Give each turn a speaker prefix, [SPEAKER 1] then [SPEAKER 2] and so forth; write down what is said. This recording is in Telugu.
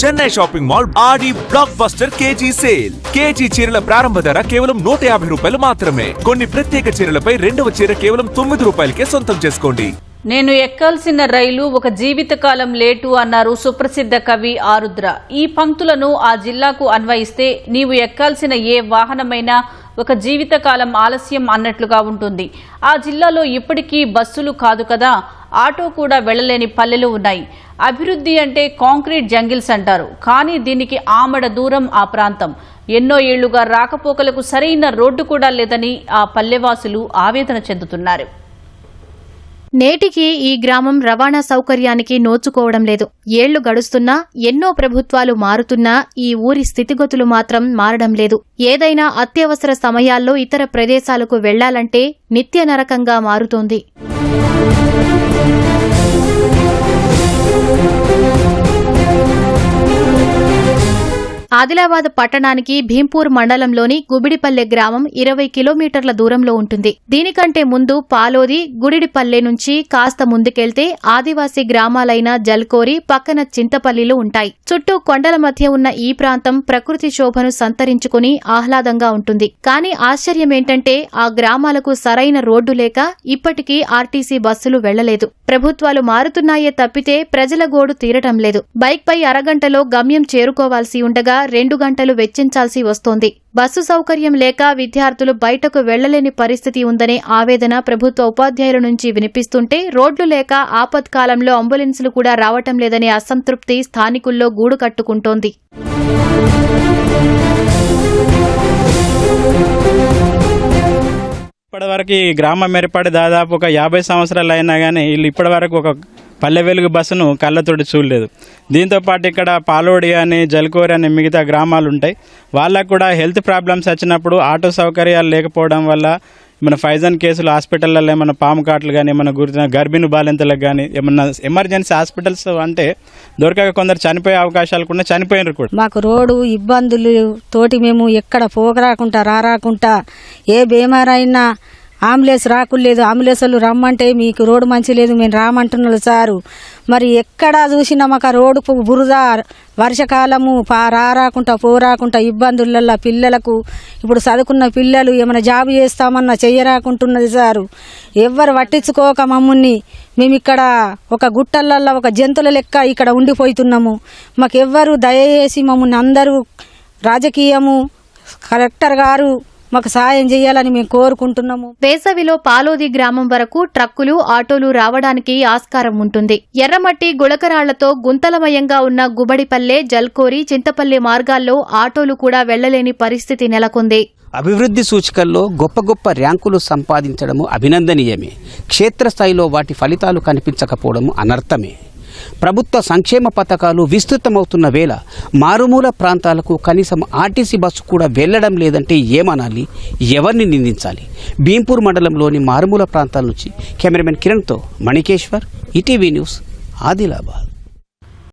[SPEAKER 1] Chennai shopping mall Aadi blockbuster KG sale. KG చీరల ప్రారంభ ధర కేవలం 150 రూపాయలు మాత్రమే. కొన్ని ప్రత్యేక చీరలపై రెండవ చీర కేవలం 9 రూపాయలకే సొంతం చేసుకోండి.
[SPEAKER 2] నేను ఎక్కాల్సిన రైలు ఒక జీవితకాలం లేటు అన్నారు సుప్రసిద్ధ కవి ఆరుద్ర. ఈ పంక్తులను ఆ జిల్లాకు అన్వయిస్తే నీవు ఎక్కాల్సిన ఏ వాహనమైనా ఒక జీవితకాలం ఆలస్యం అన్నట్లుగా ఉంటుంది. ఆ జిల్లాలో ఇప్పటికీ బస్సులు కాదు కదా, ఆటో కూడా వెళ్లలేని పల్లెలు ఉన్నాయి. అభివృద్ధి అంటే కాంక్రీట్ జంగిల్స్ అంటారు, కానీ దీనికి ఆమడ దూరం ఆ ప్రాంతం. ఎన్నో ఏళ్లుగా రాకపోకలకు సరైన రోడ్డు కూడా లేదని ఆ పల్లెవాసులు ఆవేదన చెందుతున్నారు.
[SPEAKER 3] నేటికి ఈ గ్రామం రవాణా సౌకర్యానికి నోచుకోవడం లేదు. ఏళ్లు గడుస్తున్నా, ఎన్నో ప్రభుత్వాలు మారుతున్నా ఈ ఊరి స్థితిగతులు మాత్రం మారడం లేదు. ఏదైనా అత్యవసర సమయాల్లో ఇతర ప్రదేశాలకు వెళ్లాలంటే నిత్య నరకంగా మారుతోంది. ఆదిలాబాద్ పట్టణానికి భీంపూర్ మండలంలోని గుబిడిపల్లె గ్రామం 20 కిలోమీటర్ల దూరంలో ఉంటుంది. దీనికంటే ముందు పాలోది, గుడిడిపల్లె నుంచి కాస్త ముందుకెళ్తే ఆదివాసీ గ్రామాలైన జల్కోరి, పక్కన చింతపల్లిలు ఉంటాయి. చుట్టూ కొండల మధ్య ఉన్న ఈ ప్రాంతం ప్రకృతి శోభను సంతరించుకుని ఆహ్లాదంగా ఉంటుంది. కానీ ఆశ్చర్యమేంటంటే ఆ గ్రామాలకు సరైన రోడ్డు లేక ఇప్పటికీ ఆర్టీసీ బస్సులు వెళ్లలేదు. ప్రభుత్వాలు మారుతున్నాయే తప్పితే ప్రజల గోడు తీరటం లేదు. బైక్పై అరగంటలో గమ్యం చేరుకోవాల్సి ఉండగా 2 గంటలు వెచ్చించాల్సి వస్తోంది. బస్సు సౌకర్యం లేక విద్యార్థులు బయటకు వెళ్లలేని పరిస్థితి ఉందనే ఆవేదన ప్రభుత్వ ఉపాధ్యాయుల నుంచి వినిపిస్తుంటే, రోడ్లు లేక ఆపత్కాలంలో అంబులెన్సులు కూడా రావటం లేదనే అసంతృప్తి స్థానికుల్లో గూడు కట్టుకుంటోంది.
[SPEAKER 4] ఇప్పటివరకు ఈ గ్రామం ఏర్పడి దాదాపు ఒక 50 సంవత్సరాలు అయినా కానీ వీళ్ళు ఇప్పటివరకు ఒక పల్లె వెలుగు బస్సును కళ్ళతోటి చూడలేదు. దీంతోపాటు ఇక్కడ పాలోడి అని, జల్కోరి అని మిగతా గ్రామాలు ఉంటాయి. వాళ్ళకు కూడా హెల్త్ ప్రాబ్లమ్స్ వచ్చినప్పుడు ఆటో సౌకర్యాలు లేకపోవడం వల్ల మన ఫైజన్ కేసులు హాస్పిటల్లో ఏమైనా పాము కాట్లు కానీ, ఏమైనా గుర్తున్న గర్భిణీ బాలింతలకు కానీ, ఏమన్నా ఎమర్జెన్సీ హాస్పిటల్స్ అంటే దొరకక కొందరు చనిపోయే అవకాశాలు కూడా చనిపోయినారు కూడా.
[SPEAKER 5] మాకు రోడ్డు ఇబ్బందులు తోటి మేము ఎక్కడ పోకరాకుండా రారాకుండా ఏ బీమారైనా అంబులెన్స్ రాకులేదు. అంబులెన్స్లు రమ్మంటే మీకు రోడ్డు మంచి లేదు, మేము రామంటున్నారు సారు. మరి ఎక్కడ చూసినా మాకు రోడ్డు బురద, వర్షకాలము రారాకుండా పోరాకుండా ఇబ్బందులల్లో పిల్లలకు, ఇప్పుడు చదువుకున్న పిల్లలు ఏమైనా జాబు చేస్తామన్నా చెయ్యరాకుంటున్నది సారు. ఎవ్వరు పట్టించుకోక మమ్మల్ని మేము ఇక్కడ ఒక గుట్టలల్లో ఒక జంతువుల లెక్క ఇక్కడ ఉండిపోతున్నాము. మాకెవ్వరు దయచేసి మమ్మల్ని అందరూ రాజకీయము, కలెక్టర్ గారు మాకు సాయం చేయాలని మేము కోరుకుంటున్నాము.
[SPEAKER 3] వేసవిలో పాలోది గ్రామం వరకు ట్రక్కులు, ఆటోలు రావడానికి ఆస్కారం ఉంటుంది. ఎర్రమట్టి, గుళకరాళ్లతో గుంతలమయంగా ఉన్న గుబడిపల్లె, జల్కోరి, చింతపల్లి మార్గాల్లో ఆటోలు కూడా వెళ్లలేని పరిస్థితి నెలకొంది.
[SPEAKER 6] అభివృద్ధి సూచికల్లో గొప్ప గొప్ప ర్యాంకులు సంపాదించడము అభినందనీయమే. క్షేత్రస్థాయిలో వాటి ఫలితాలు కనిపించకపోవడము అనర్థమే. ప్రభుత్వ సంక్షేమ పథకాలు విస్తృతమవుతున్న వేళ మారుమూల ప్రాంతాలకు కనీసం ఆర్టీసీ బస్సు కూడా వెళ్లడం లేదంటే ఏమనాలి, ఎవరిని నిందించాలి? భీంపూర్ మండలంలోని మారుమూల ప్రాంతాల నుంచి కెమెరామెన్ కిరణ్తో మణికేశ్వర్, ఈటీవీ న్యూస్, ఆదిలాబాద్.